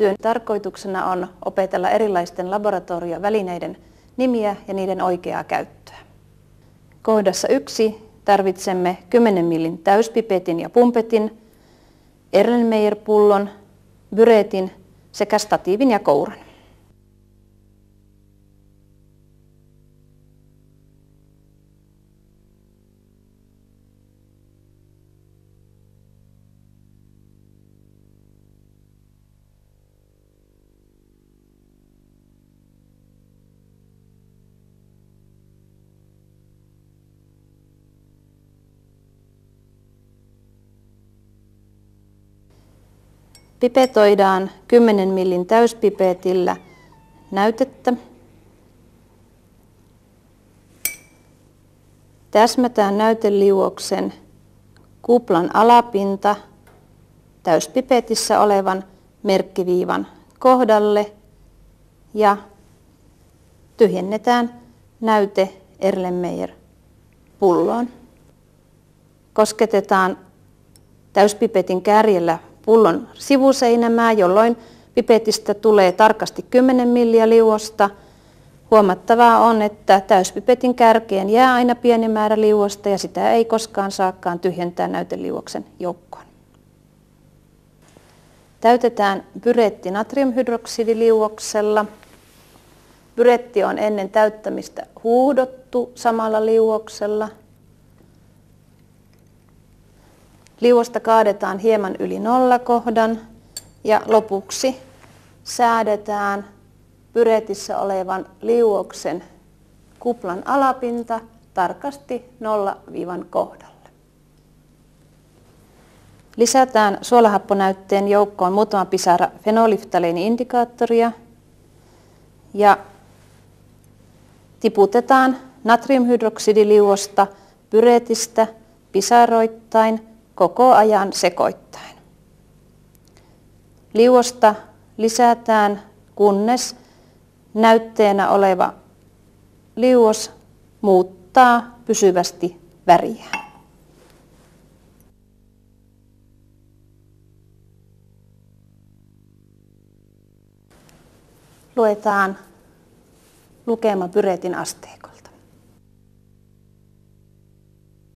Työn tarkoituksena on opetella erilaisten laboratoriovälineiden nimiä ja niiden oikeaa käyttöä. Kohdassa 1 tarvitsemme 10 millin täyspipetin ja pumpetin, Erlenmeyer-pullon, byreetin sekä statiivin ja kouran. Pipetoidaan 10 millin täyspipetillä näytettä. Täsmätään näyteliuoksen kuplan alapinta täyspipetissä olevan merkkiviivan kohdalle ja tyhjennetään näyte Erlenmeyer-pulloon. Kosketetaan täyspipetin kärjellä pullon sivuseinämää, jolloin pipetistä tulee tarkasti 10 milliä liuosta. Huomattavaa on, että täyspipetin kärkeen jää aina pieni määrä liuosta ja sitä ei koskaan saakaan tyhjentää näyteliuoksen joukkoon. Täytetään byreetti natriumhydroksidiliuoksella. Byreetti on ennen täyttämistä huuhdottu samalla liuoksella. Liuosta kaadetaan hieman yli nollakohdan ja lopuksi säädetään byreetissä olevan liuoksen kuplan alapinta tarkasti nollaviivan kohdalle. Lisätään suolahapponäytteen joukkoon muutama pisara fenolftaleeni-indikaattoria ja tiputetaan natriumhydroksidiliuosta byreetistä pisaroittain koko ajan sekoittaen. Liuosta lisätään, kunnes näytteenä oleva liuos muuttaa pysyvästi väriään. Luetaan lukema byreetin asteikolla.